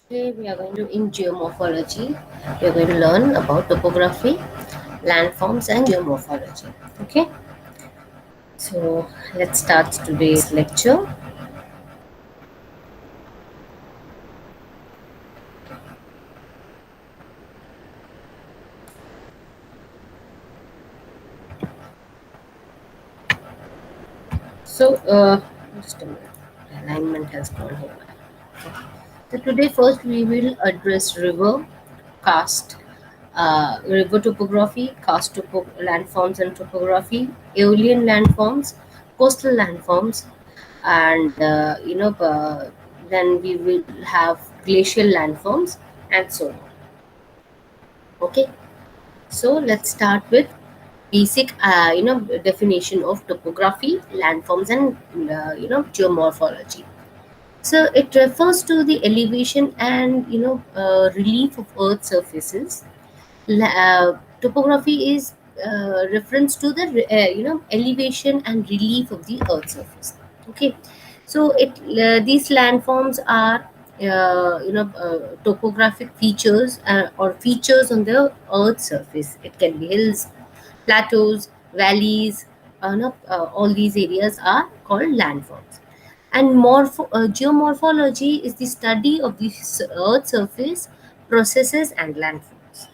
Today we are going to in geomorphology. We are going to learn about topography, landforms, and geomorphology. Okay, so let's start today's lecture. So, just a minute. Alignment has gone here. So today, first we will address river topography, landforms and topography, aeolian landforms, coastal landforms, and then we will have glacial landforms and so on. Okay, so let's start with basic definition of topography, landforms, and geomorphology. So it refers to the elevation and relief of earth surfaces. Topography is reference to the elevation and relief of the earth surface. Okay, so it these landforms are topographic features or features on the earth surface. It can be hills, plateaus, valleys. All these areas are called landforms. And geomorphology is the study of the earth surface, processes, and landforms.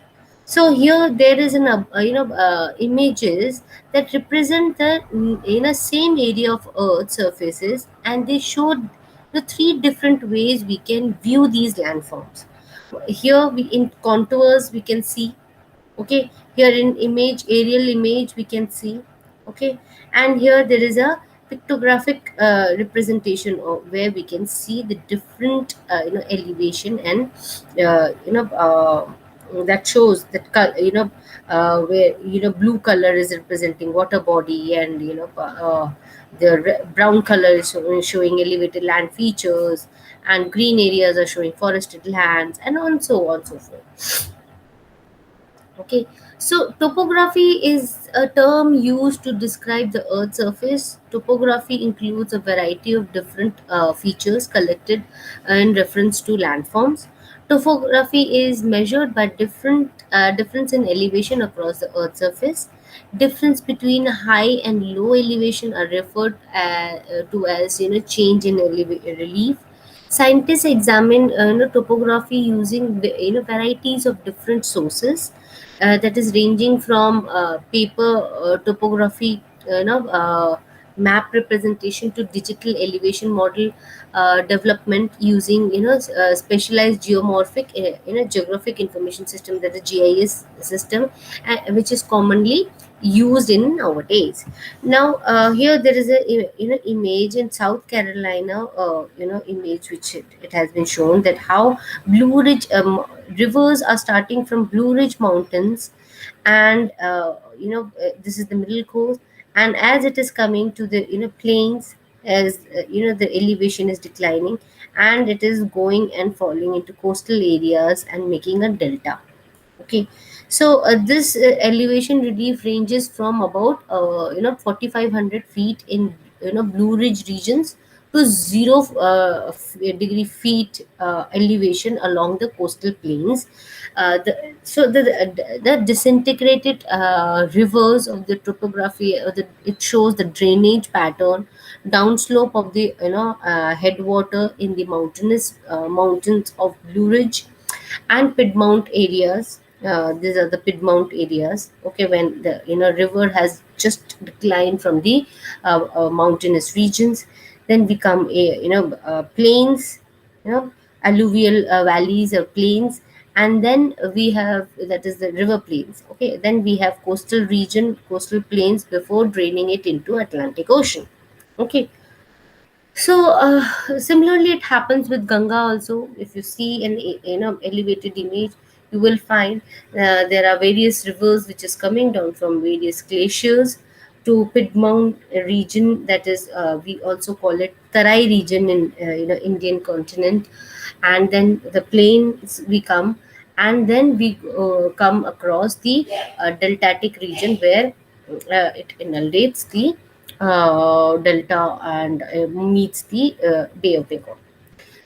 So here there is an images that represent the same area of earth surfaces, and they show the three different ways we can view these landforms. Here we in contours we can see. Okay, here in image, aerial image we can see. Okay, and here there is a pictographic representation of where we can see the different elevation and that shows that where blue color is representing water body, and the brown color is showing elevated land features, and green areas are showing forested lands, and on so on so forth. Okay, so topography is a term used to describe the Earth's surface. Topography includes a variety of different features collected in reference to landforms. Topography is measured by difference in elevation across the Earth's surface. Difference between high and low elevation are referred to as change in relief. Scientists examine topography using varieties of different sources, that is ranging from paper topography, map representation, to digital elevation model development using specialized geomorphic geographic information system, that is GIS system, which is commonly used in nowadays. Now here there is a image in South Carolina, image which it has been shown that how Blue Ridge rivers are starting from Blue Ridge Mountains, and this is the middle coast, and as it is coming to the plains, as the elevation is declining, and it is going and falling into coastal areas and making a delta. Okay, so this elevation relief ranges from about 4,500 feet in Blue Ridge regions to zero degree feet elevation along the coastal plains. The disintegrated rivers of the topography, it shows the drainage pattern, downslope of the headwater in the mountains of Blue Ridge and Piedmont areas. These are the Piedmont areas. Okay, when the river has just declined from the mountainous regions, then become a plains, alluvial valleys or plains, and then we have, that is the river plains. Okay, then we have coastal plains before draining it into Atlantic Ocean. Okay, so similarly, it happens with Ganga also. If you see an elevated image, you will find there are various rivers which is coming down from various glaciers to Piedmont region. That is, we also call it Tarai region in Indian continent, and then the plains we come, and then we come across the deltatic region where it inundates the delta and meets the Bay of Bengal.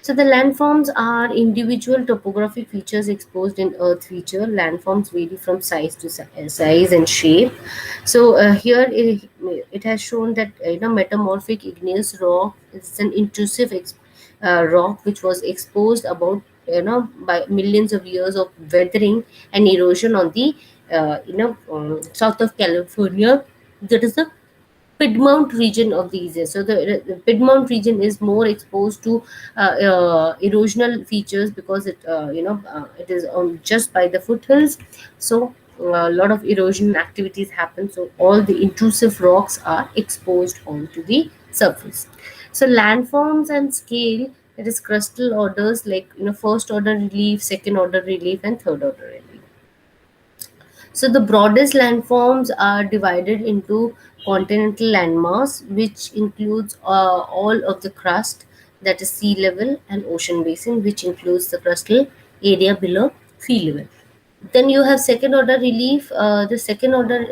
So the landforms are individual topographic features exposed in Earth feature. Landforms vary from size to size and shape. So here it has shown that metamorphic igneous rock is an intrusive rock which was exposed about by millions of years of weathering and erosion on the south of California. That is the Piedmont region of these years. So the Piedmont region is more exposed to erosional features because it is on just by the foothills. So a lot of erosion activities happen. So all the intrusive rocks are exposed onto the surface. So landforms and scale, it is crustal orders like first order relief, second order relief, and third order relief. So the broadest landforms are divided into continental landmass, which includes all of the crust, that is sea level, and ocean basin, which includes the crustal area below sea level. Then you have second order relief. The second order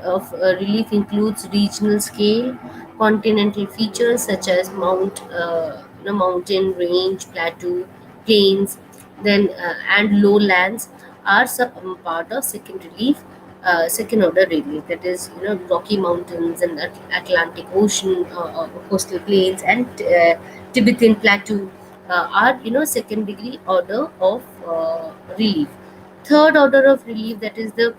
of relief includes regional scale, continental features such as mountain range, plateau, plains, then and lowlands are part of second relief. Second order relief, that is Rocky Mountains and Atlantic Ocean, coastal plains, and Tibetan Plateau are second degree order of relief. Third order of relief, that is the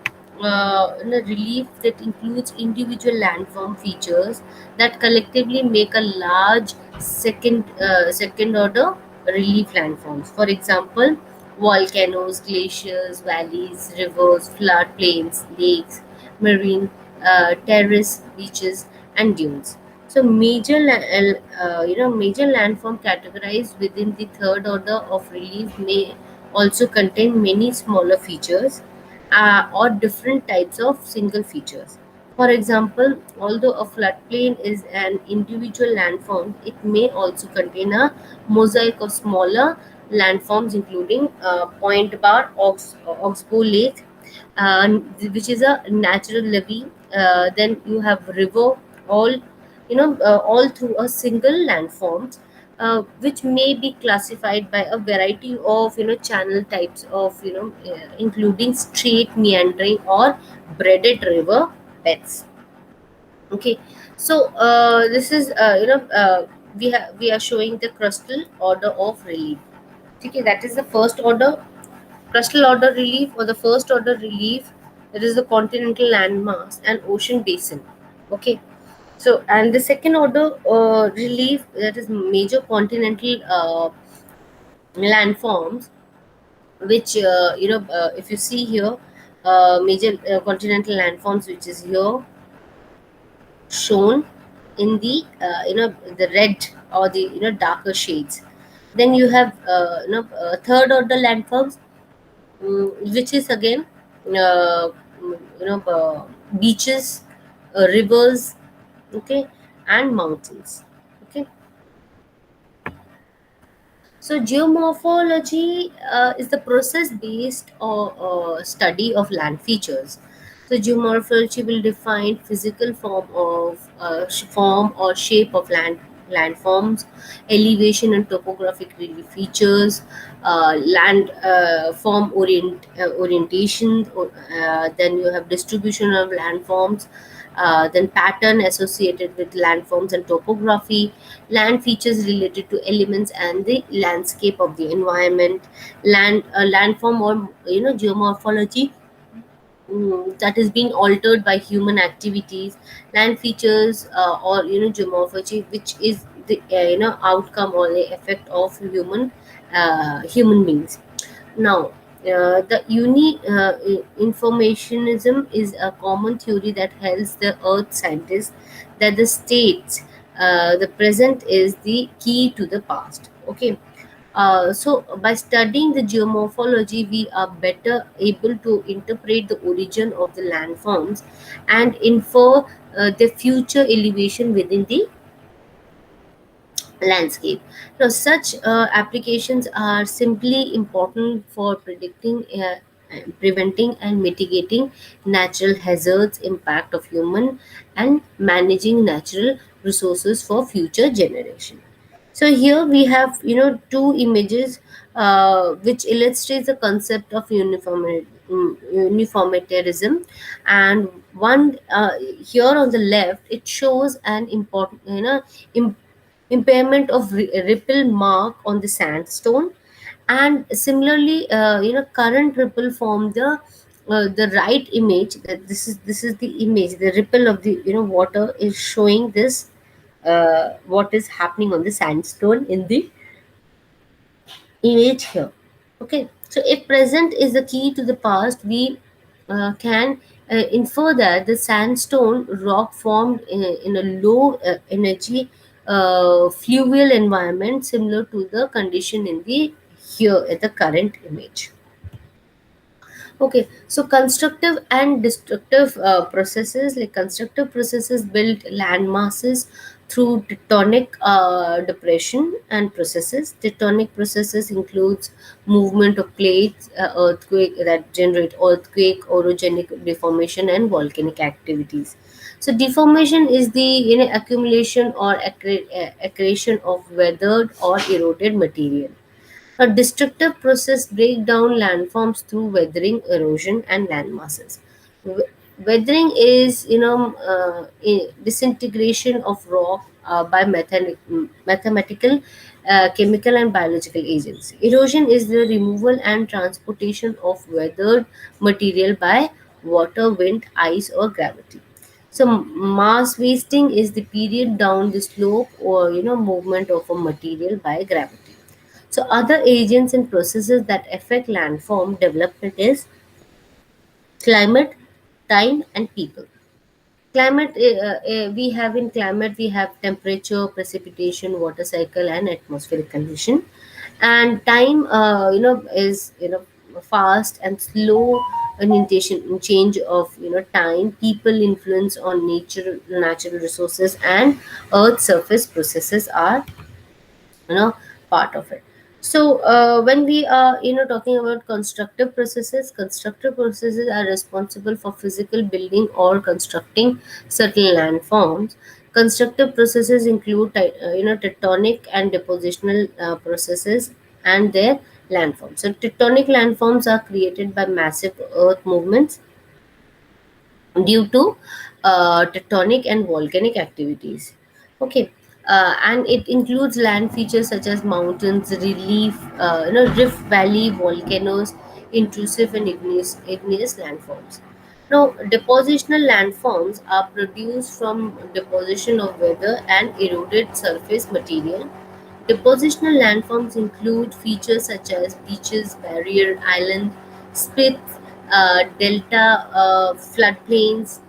relief that includes individual landform features that collectively make a large second order relief landforms. For example, volcanoes, glaciers, valleys, rivers, floodplains, lakes, marine terrace, beaches, and dunes. So major landform categorized within the third order of relief may also contain many smaller features or different types of single features. For example, although a floodplain is an individual landform, it may also contain a mosaic of smaller landforms, including Point Bar, Oxbow Lake, which is a natural levee. Then you have river, all all through a single landform, which may be classified by a variety of channel types of including straight, meandering, or braided river beds. Okay, so this is we are showing the crustal order of relief. Okay, that is the first order crustal order relief, or the first order relief, that is the continental landmass and ocean basin. Okay, so and the second order relief, that is major continental landforms, which if you see here, major continental landforms, which is here shown in the the red or the darker shades. Then you have third order landforms, which is again beaches, rivers, okay, and mountains. Okay, so geomorphology is the process-based or study of land features. So geomorphology will define physical form or shape of landforms, elevation and topographic relief features, land form orientation. Then you have distribution of landforms. Then pattern associated with landforms and topography, land features related to elements and the landscape of the environment, landform or geomorphology that is being altered by human activities, land features or geomorphology, which is the outcome or the effect of human beings. Now, the informationism is a common theory that helps the earth scientists that the states, the present is the key to the past. Okay, so by studying the geomorphology, we are better able to interpret the origin of the landforms and infer the future elevation within the landscape. Now, such applications are simply important for predicting, preventing, and mitigating natural hazards, impact of human, and managing natural resources for future generation. So here we have, two images which illustrates the concept of uniformitarianism, and one here on the left it shows an important, im- impairment of ripple mark on the sandstone, and similarly, current ripple form the right image. That this is the image, the ripple of the water is showing this, what is happening on the sandstone in the image here. Okay, so if present is the key to the past, we can infer that the sandstone rock formed in a low energy fluvial environment similar to the condition in the here at the current image. Okay, so constructive and destructive processes, like constructive processes build land masses through tectonic depression and processes. Tectonic processes includes movement of plates, earthquake that generate earthquake, orogenic deformation, and volcanic activities. So deformation is the accumulation or accretion of weathered or eroded material. A destructive process break down landforms through weathering, erosion, and land masses. Weathering is, disintegration of rock by mathematical, chemical, and biological agents. Erosion is the removal and transportation of weathered material by water, wind, ice, or gravity. So mass wasting is the period down the slope, or movement of a material by gravity. So other agents and processes that affect landform development is climate, time, and people. Climate, we have in climate we have temperature, precipitation, water cycle, and atmospheric condition. And time, is fast and slow in change of time. People influence on natural resources, and earth surface processes are you know part of it. So when we are talking about constructive processes are responsible for physical building or constructing certain landforms. Constructive processes include tectonic and depositional processes and their landforms. So tectonic landforms are created by massive earth movements due to tectonic and volcanic activities. Okay, and it includes land features such as mountains, relief, rift valley, volcanoes, intrusive and igneous landforms. Now, depositional landforms are produced from deposition of weather and eroded surface material. Depositional landforms include features such as beaches, barrier island, spits, delta floodplains,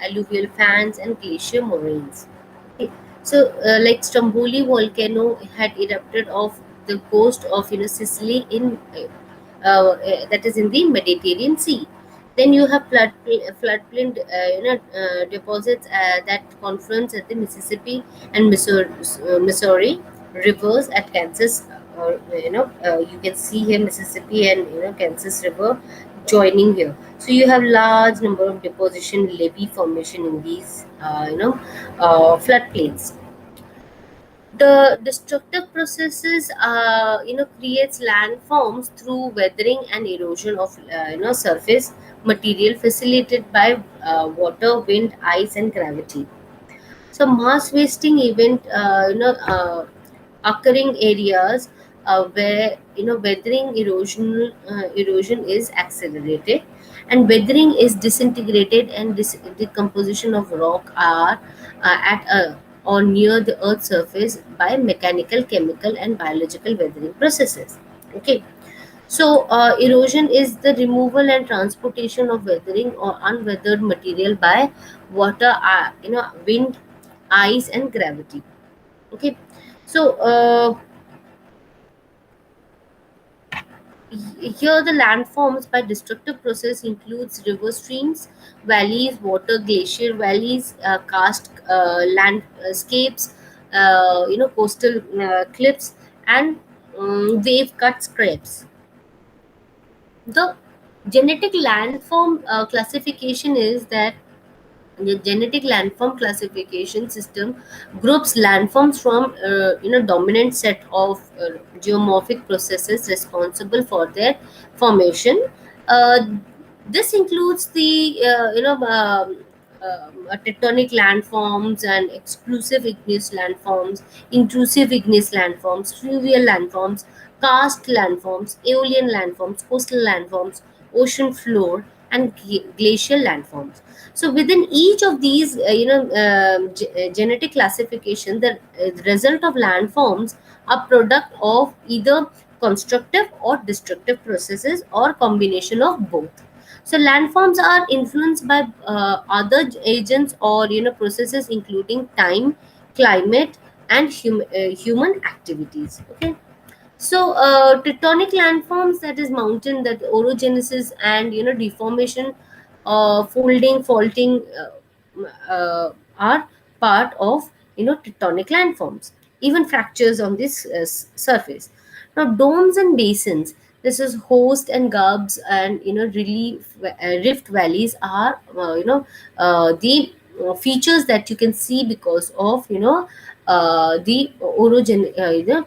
alluvial fans, and glacier moraines. Okay. So, like Stromboli volcano had erupted off the coast of Sicily in that is in the Mediterranean Sea. Then you have floodplain deposits that confluence at the Mississippi and Missouri rivers at Kansas. You can see here Mississippi and Kansas River joining here. So you have large number of deposition levee formation in these floodplains. The destructive processes creates landforms through weathering and erosion of surface material facilitated by water, wind, ice, and gravity. So mass wasting event, occurring areas where weathering erosion is accelerated, and weathering is disintegrated and decomposition of rock are at or near the earth surface by mechanical, chemical, and biological weathering processes. Okay, so erosion is the removal and transportation of weathering or unweathered material by water, wind, ice, and gravity. Okay, so here the landforms by destructive process includes river streams, valleys, water, glacier valleys, karst landscapes, coastal cliffs, and wave cut scrapes. The genetic landform classification is that The genetic landform classification system groups landforms from dominant set of geomorphic processes responsible for their formation. uh, this includes the tectonic landforms and exclusive igneous landforms, intrusive igneous landforms, fluvial landforms, karst landforms, aeolian landforms, coastal landforms, ocean floor, and glacial landforms. So within each of these genetic classification, the result of landforms are product of either constructive or destructive processes or combination of both. So landforms are influenced by other agents or processes including time, climate, and human activities. Okay. So, tectonic landforms, that is mountain, that orogenesis and deformation, folding, faulting, are part of tectonic landforms. Even fractures on this surface. Now, domes and basins. This is host and gulfs and relief rift valleys are the features that you can see because of the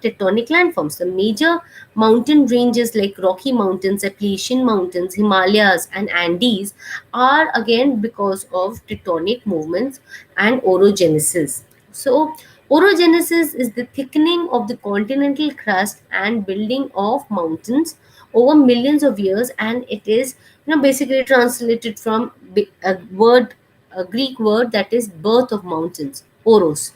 tectonic landforms. The major mountain ranges like Rocky Mountains, Appalachian Mountains, Himalayas, and Andes are again because of tectonic movements and orogenesis. So, orogenesis is the thickening of the continental crust and building of mountains over millions of years, and it is basically translated from a Greek word that is birth of mountains, oros.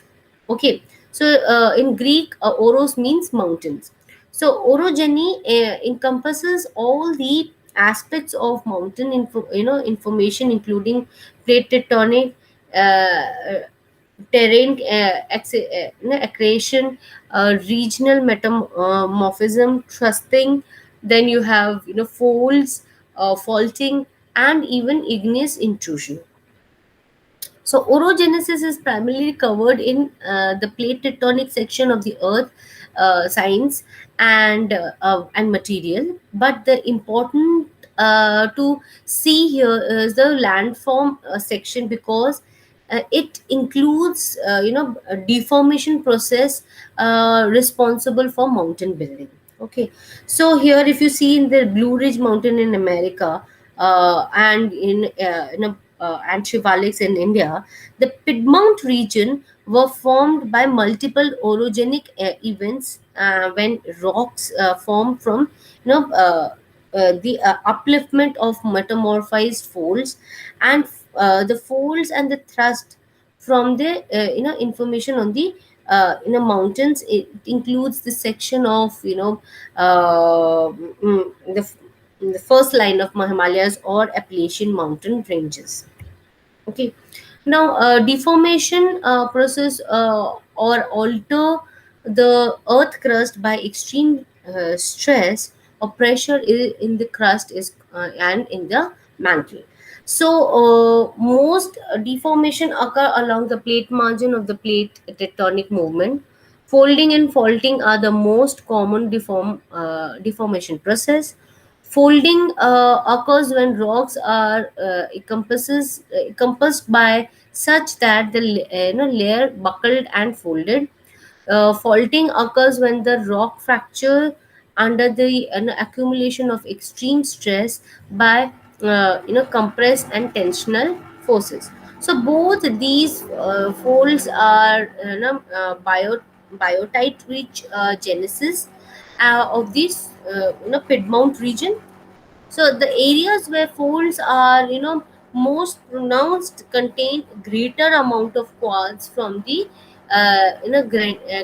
Okay, so in Greek, oros means mountains. So orogeny encompasses all the aspects of mountain information, including plate tectonic, terrain accretion, regional metamorphism, thrusting. Then you have folds, faulting, and even igneous intrusion. So orogenesis is primarily covered in the plate tectonic section of the Earth science and material. But the important to see here is the landform section, because it includes a deformation process responsible for mountain building. Okay, so here if you see in the Blue Ridge Mountain in America, and Shivaliks in India, the Piedmont region were formed by multiple orogenic events when rocks formed from the upliftment of metamorphized folds, and the folds and the thrust from the information on the mountains. It includes the section of the first line of Himalayas or Appalachian mountain ranges. Okay. Now, deformation process or alter the earth crust by extreme stress or pressure in the crust is and in the mantle. So most deformation occur along the plate margin of the plate tectonic movement. Folding and faulting are the most common deformation process. Folding occurs when rocks are encompassed by such that the layer buckled and folded. Faulting occurs when the rock fracture under the accumulation of extreme stress by compressed and tensional forces. So both these folds are biotite rich genesis of this Piedmont region. So the areas where folds are most pronounced contain greater amount of quartz from the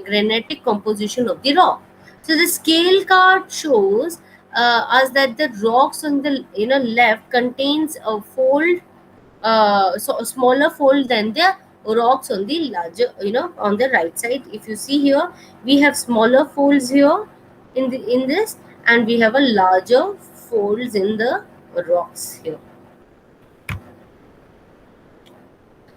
granitic composition of the rock. So the scale card shows us that the rocks on the left contains a fold, so a smaller fold than the rocks on the larger, on the right side. If you see here, we have smaller folds here in this, and we have a larger folds in the rocks here.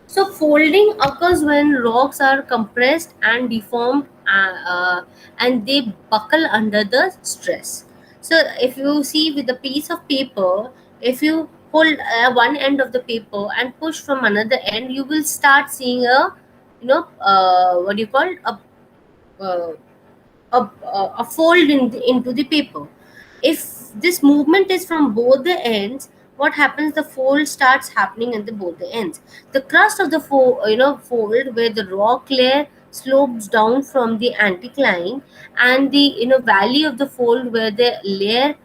So folding occurs when rocks are compressed and deformed, and they buckle under the stress. So if you see with a piece of paper, if you hold one end of the paper and push from another end, you will start seeing a, what do you call, uh, a fold into the paper. If this movement is from both the ends, what happens, the fold starts happening at the both the ends. The crust of the fold, where the rock layer slopes down from the anticline, and the valley of the fold, where the layer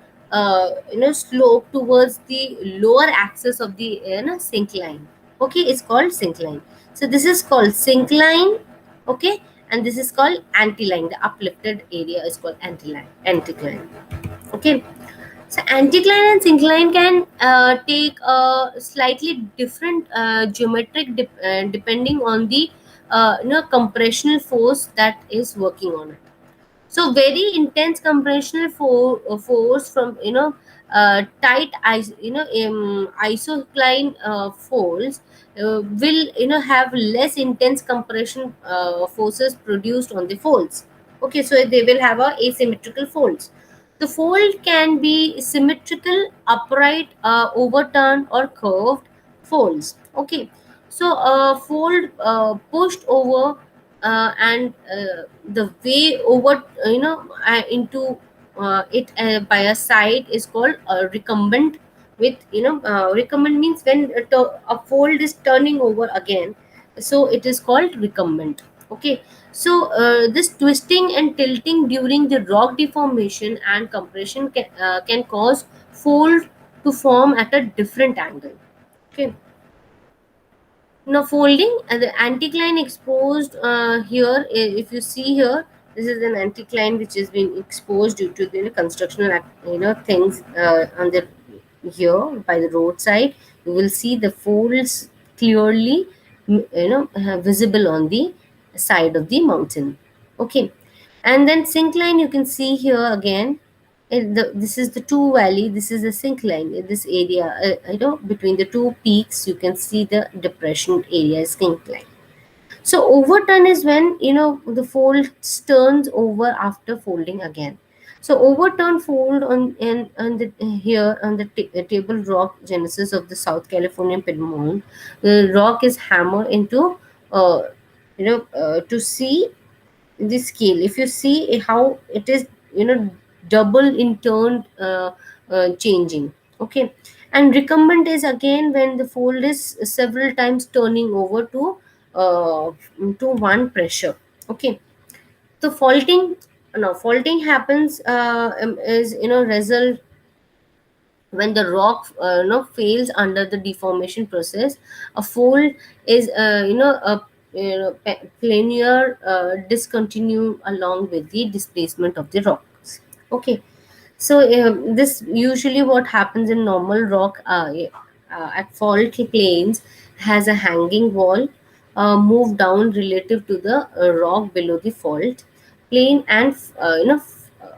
slope towards the lower axis of the syncline. Okay, it's called syncline. So this is called syncline. Okay, and this is called antiline. The uplifted area is called anticline. Okay, so anticline and syncline can take a slightly different depending on the compressional force that is working on it. So very intense compressional force from tight isocline folds will have less intense compression forces produced on the folds. Okay, so they will have a asymmetrical folds. The fold can be symmetrical, upright, overturned, or curved folds. Okay, so fold pushed over and the way over into it by a side is called recumbent. With recumbent means when a fold is turning over again, so it is called recumbent. Okay, so this twisting and tilting during the rock deformation and compression can cause fold to form at a different angle. Okay, now folding, the anticline exposed here, if you see here, this is an anticline which has been exposed due to the constructional things on the here by the roadside. You will see the folds clearly visible on the side of the mountain. Okay, and then syncline, you can see here again. This is the two valley, this is the syncline in this area, between the two peaks you can see the depression area is syncline. So overturn is when the fold turns over after folding again. So overturn fold on the here on the table rock genesis of the South Californian Piedmont. The rock is hammered into to see the scale. If you see how it is double in turn changing. Okay, and recumbent is again when the fold is several times turning over uh, to one pressure. Okay, so faulting, no, faulting happens is result when the rock fails under the deformation process. A fold is a planar discontinue along with the displacement of the rocks. Okay, so this usually what happens in normal rock at fault planes has a hanging wall move down relative to the rock below the fault plane and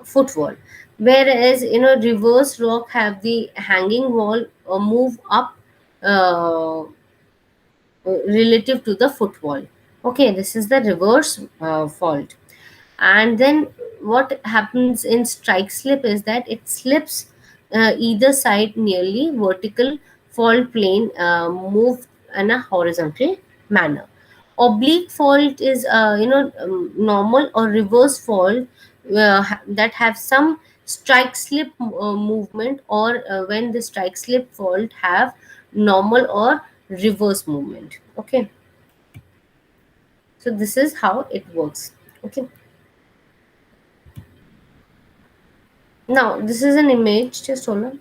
footwall. Whereas reverse rock have the hanging wall move up uh, relative to the footwall. Okay, this is the reverse fault. And then what happens in strike slip is that it slips either side nearly vertical fault plane move in a horizontal manner. Oblique fault is normal or reverse fault that have some strike slip movement, or when the strike slip fault have normal or reverse movement. Okay, so this is how it works. Okay, now this is an image, just hold on.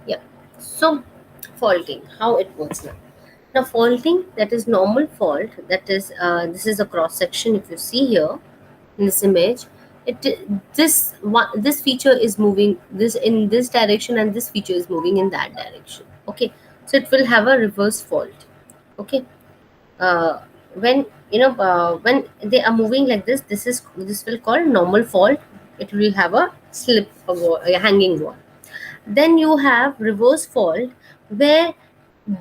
Yeah. So, faulting, how it works now. Now, faulting, that is normal fault. That is, this is a cross section. If you see here in this image, this feature is moving this in this direction, and this feature is moving in that direction. Okay, so it will have a reverse fault. Okay, uh, when when they are moving like this will call normal fault. It will have a slip, a hanging wall. Then you have reverse fault, where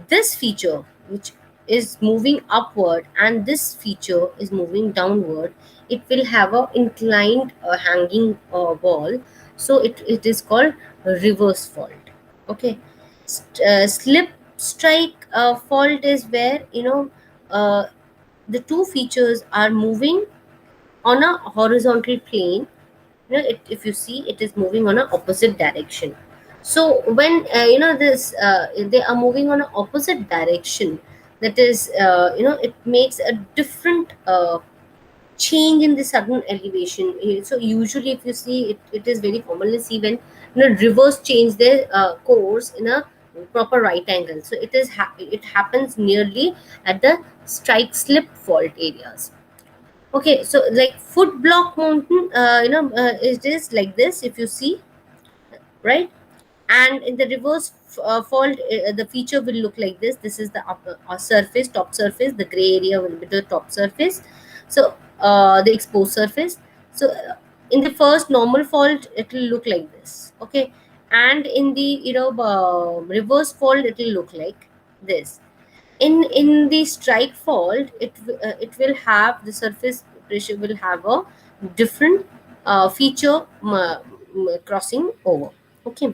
this feature, which is moving upward, and this feature is moving downward, it will have a inclined hanging wall. So it is called reverse fault. Okay. Slip strike fault is where uh, the two features are moving on a horizontal plane. If you see, it is moving on a opposite direction. So when this they are moving on an opposite direction, that is it makes a different change in the sudden elevation. So usually if you see it, it is very commonly see when rivers change their course in a proper right angle. So it happens nearly at the strike slip fault areas. Okay, so like foot block mountain, it is like this. If you see, right, and in the reverse fault, the feature will look like this. This is the upper surface, top surface. The gray area will be the top surface. So the exposed surface. So in the first normal fault, it will look like this. Okay, and in the reverse fault, it will look like this. In the strike fault, it will have the surface pressure will have a different feature crossing over. Okay.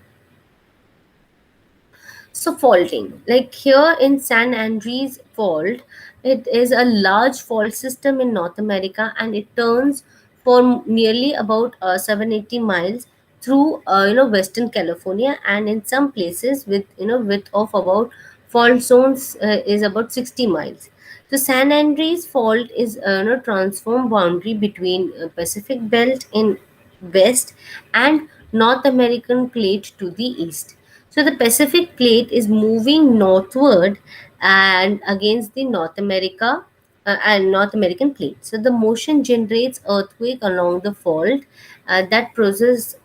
So faulting, like here in San Andreas Fault, it is a large fault system in North America, and it turns for nearly about 780 miles through Western California, and in some places with width of about fault zones is about 60 miles. So San Andreas Fault is transform boundary between Pacific Belt in west and North American Plate to the east. So the Pacific Plate is moving northward and against the North American Plate. So the motion generates earthquake along the fault that poses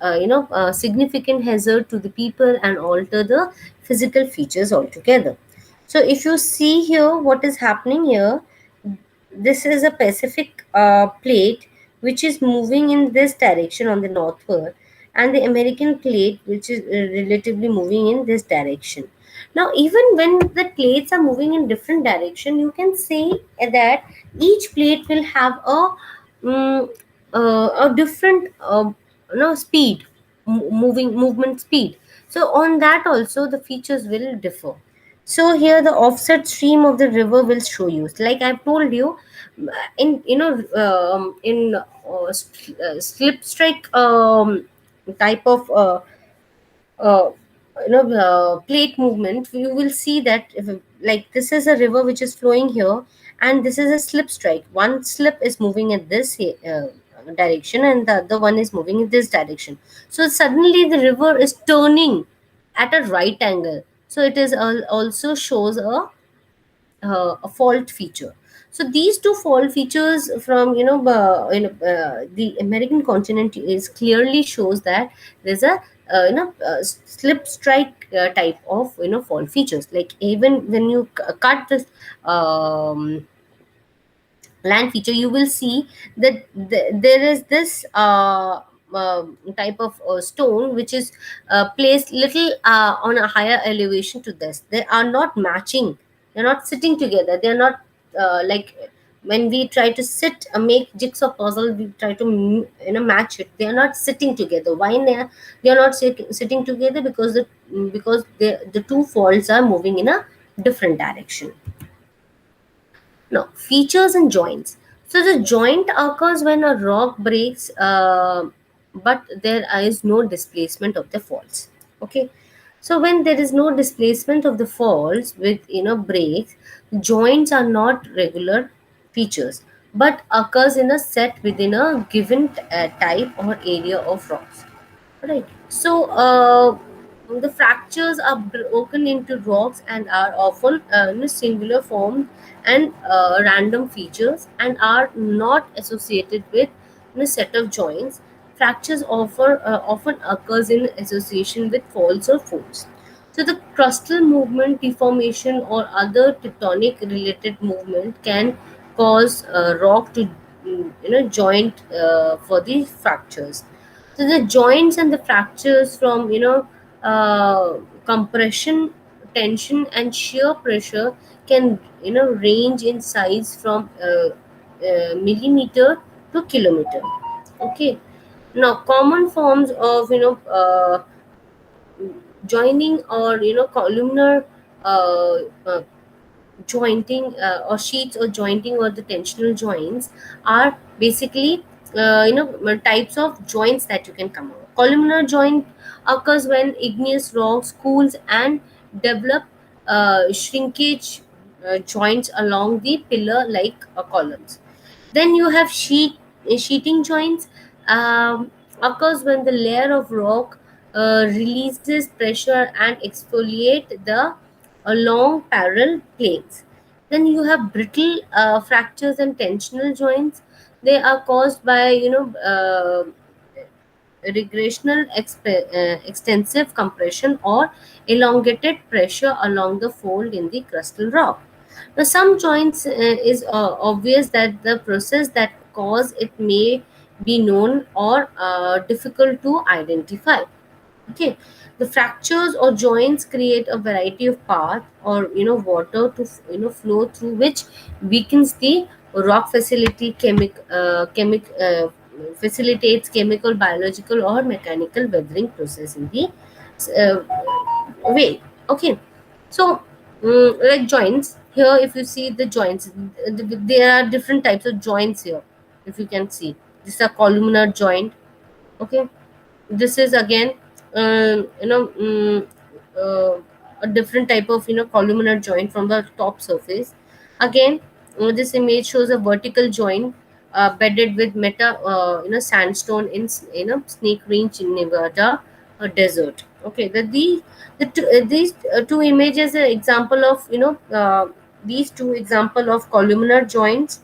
significant hazard to the people and alter the physical features altogether. So if you see here, what is happening here, this is a Pacific plate which is moving in this direction on the northward, and the American plate which is relatively moving in this direction. Now, even when the plates are moving in different direction, you can say that each plate will have mm, a different speed, moving movement speed. So on that also the features will differ. So here the offset stream of the river will show you. Like I've told you, in in slip strike type of uh, plate movement, you will see that if, like this is a river which is flowing here, and this is a slip strike. One slip is moving in this direction, and the other one is moving in this direction. So suddenly the river is turning at a right angle. So it is also shows a fault feature. So these two fault features from the American continent is clearly shows that there's a slip strike type of fault features. Like even when you cut this um, land feature, you will see that there is this type of stone which is placed little on a higher elevation to this. They are not matching, they're not sitting together, they're not like when we try to sit make jigsaw puzzle, we try to match it, they are not sitting together. Why they are not sitting together? Because the two faults are moving in a different direction. Now, features and joints. So the joint occurs when a rock breaks, but there is no displacement of the faults. Okay. So when there is no displacement of the faults with breaks, joints are not regular features, but occurs in a set within a given type or area of rocks. Right. So The fractures are broken into rocks and are often in a singular form and random features, and are not associated with a set of joints. Fractures often occurs in association with faults or folds. So the crustal movement, deformation, or other tectonic related movement can cause rock to joint for the fractures. So the joints and the fractures from compression, tension, and shear pressure can range in size from millimeter to kilometer. Okay. Now, common forms of joining or columnar uh, uh, jointing or sheets or jointing or the tensional joints are basically types of joints that you can come out. Columnar joint occurs when igneous rocks cools and develop shrinkage joints along the pillar like columns. Then you have sheeting joints, occurs when the layer of rock releases pressure and exfoliate the long parallel planes. Then you have brittle fractures and tensional joints. They are caused by regressional extensive compression or elongated pressure along the fold in the crustal rock. Now, some joints is obvious that the process that cause it may be known or difficult to identify. Okay, the fractures or joints create a variety of path or water to flow through, which weakens the rock facility facilitates chemical, biological, or mechanical weathering process in the way. Okay, so like joints here, if you see the joints, there are different types of joints here. If you can see, this is a columnar joint. Okay, this is again uh, a different type of columnar joint from the top surface. Again, this image shows a vertical joint bedded with sandstone in Snake Range in Nevada desert. Okay, these two images are example of these two example of columnar joints,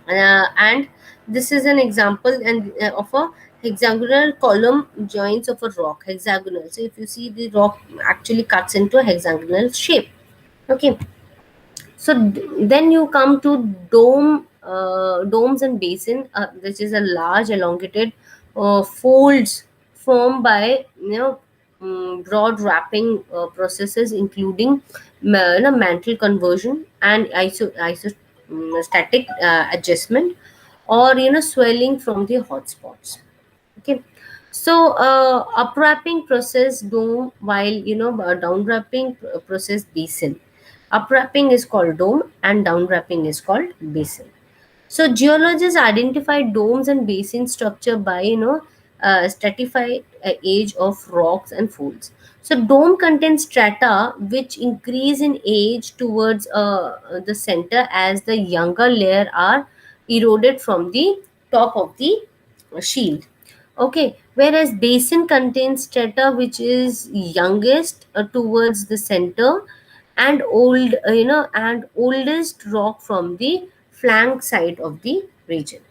and this is an example and of a hexagonal column joints of a rock, hexagonal. So if you see, the rock actually cuts into a hexagonal shape. Okay, so then you come to domes and basin, which is a large elongated folds formed by broad wrapping processes, including mantle conversion and isostatic adjustment, or swelling from the hotspots. Okay, so upwrapping process dome, while downwrapping process basin. Upwrapping is called dome and downwrapping is called basin. So geologists identify domes and basin structure by stratified age of rocks and folds. So dome contains strata which increase in age towards the center as the younger layer are eroded from the top of the shield. Okay, whereas basin contains strata which is youngest towards the center and oldest rock from the flank side of the region.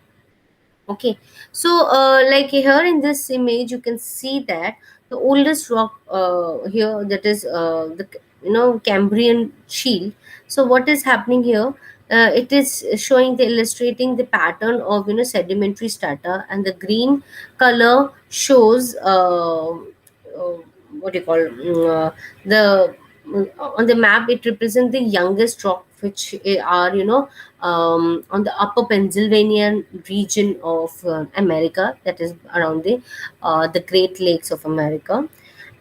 Okay, so like here in this image, you can see that the oldest rock here, that is the Cambrian shield. So what is happening here? It is showing the illustrating the pattern of sedimentary strata, and the green color shows what do you call the on the map. It represents the youngest rock which are on the upper Pennsylvania region of America, that is around the Great Lakes of America.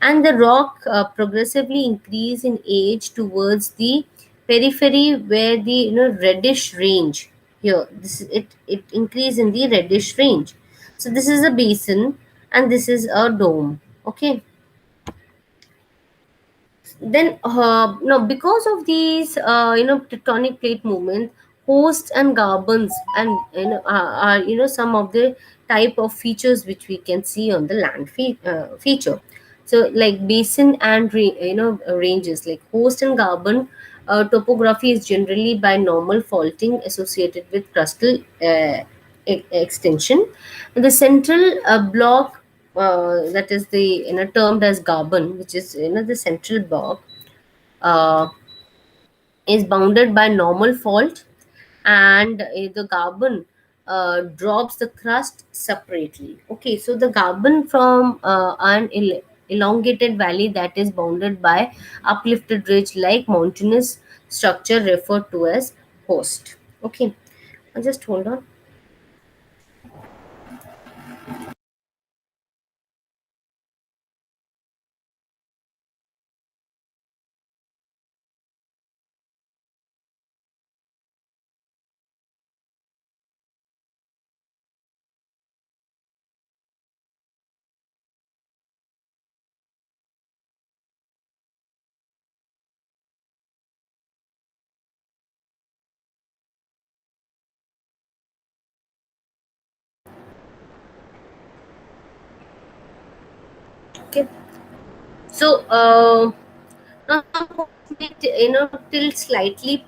And the rock progressively increase in age towards the periphery, where the reddish range here. This is it. It increase in the reddish range. So this is a basin, and this is a dome. Okay. Then no, because of these tectonic plate movement, hosts and garbons and are some of the type of features which we can see on the land feature. So like basin and ranges, like host and carbon topography is generally by normal faulting associated with crustal extension. The central block, that is the termed as carbon, which is the central block, uh, is bounded by normal fault, and the carbon drops the crust separately. Okay, so the carbon from an elongated valley that is bounded by uplifted ridge like mountainous structure referred to as host. Okay, just hold on. Okay, so now tilt slightly,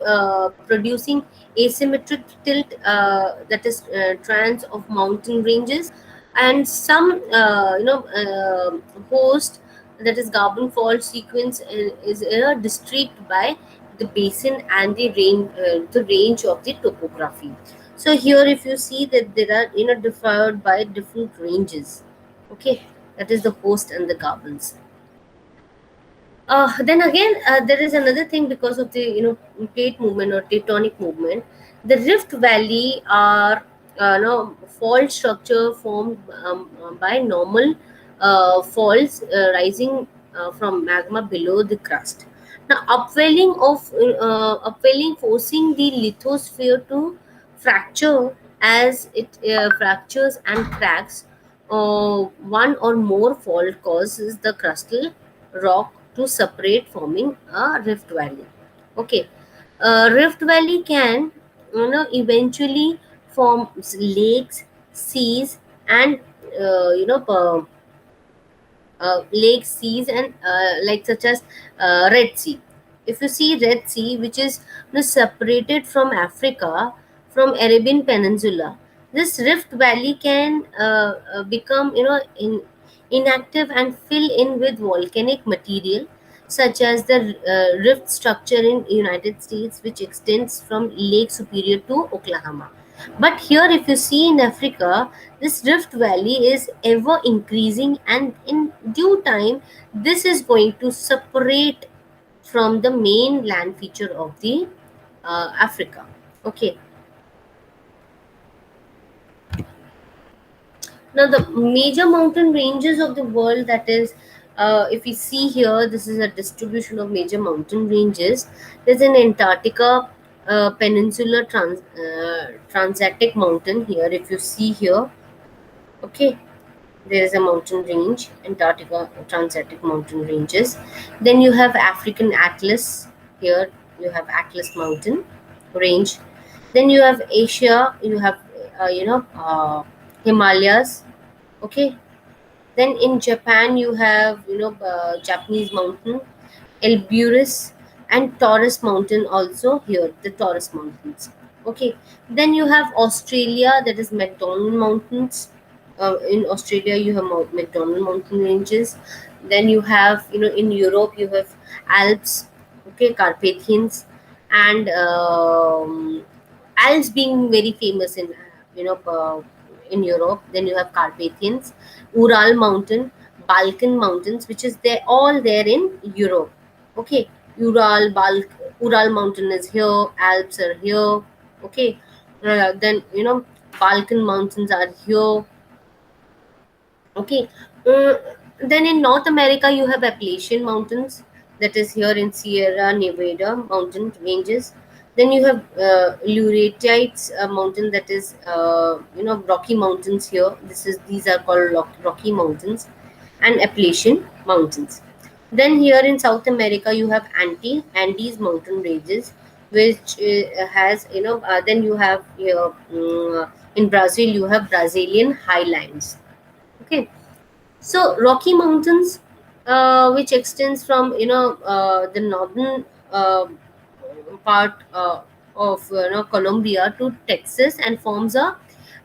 producing asymmetric tilt, that is trans of mountain ranges, and some host, that is carbon fault sequence, is distinct by the basin and the range of the topography. So here, if you see that there are differed by different ranges. Okay, that is the host and the carbons. Then again, there is another thing, because of the plate movement or tectonic movement. The rift valley are fault structure formed by normal faults rising from magma below the crust. Now, upwelling forcing the lithosphere to fracture. As it fractures and cracks, one or more fault causes the crustal rock to separate, forming a rift valley. Okay, rift valley can eventually form lakes, seas, and lakes, seas, and like such as Red Sea. If you see Red Sea, which is separated from Africa from Arabian Peninsula, this rift valley can become inactive and fill in with volcanic material, such as the rift structure in United States, which extends from Lake Superior to Oklahoma. But here, if you see in Africa, this rift valley is ever increasing, and in due time, this is going to separate from the main land feature of the Africa. Okay, now the major mountain ranges of the world, that is, if we see here, this is a distribution of major mountain ranges. There's an Antarctica peninsular transatic mountain here. If you see here, okay, there is a mountain range, Antarctica Transatic mountain ranges. Then you have African Atlas. Here you have Atlas mountain range. Then you have Asia. You have Himalayas. Okay. Then in Japan you have Japanese mountain, Elburus, and Taurus mountain also here, the Taurus mountains. Okay. Then you have Australia, that is McDonald mountains. In Australia you have McDonald mountain ranges. Then you have in Europe you have Alps, okay, Carpathians, and Alps being very famous in in Europe. Then you have Carpathians, Ural mountain, Balkan mountains, which is there all there in Europe. Okay, Ural mountain is here, Alps are here. Okay, then Balkan mountains are here. Okay. Uh, then in North America, you have Appalachian Mountains, that is here in Sierra Nevada mountain ranges. Then you have Laurentides mountain, that is Rocky Mountains here. These are called Rocky Mountains, and Appalachian Mountains. Then here in South America, you have Andes mountain ranges, which has then you have here in Brazil you have Brazilian highlands. Okay, so Rocky Mountains. which extends from the northern part of Colombia to Texas, and forms a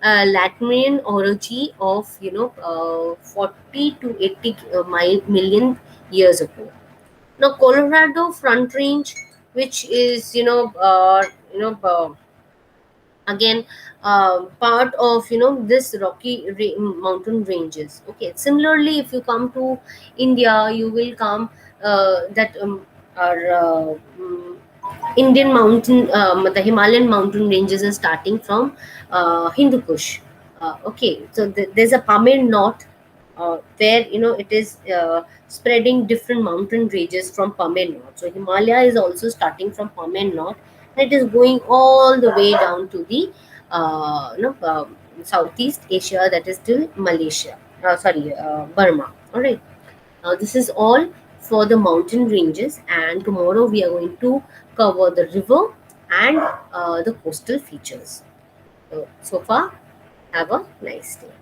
Latmian orogeny of 40 to 80 million years ago. Now, Colorado Front Range, which is you know again part of this mountain ranges. Okay, similarly, if you come to India, you will come that our Indian mountain, the Himalayan mountain ranges are starting from Hindu Kush. Okay, so there's a Pamir North, where it is spreading different mountain ranges from Pamir North. So Himalaya is also starting from Pamir North, and it is going all the way down to the Southeast Asia, that is till Malaysia. Sorry, Burma. All right. This is all for the mountain ranges, and tomorrow we are going to cover the river and the coastal features. So far, have a nice day.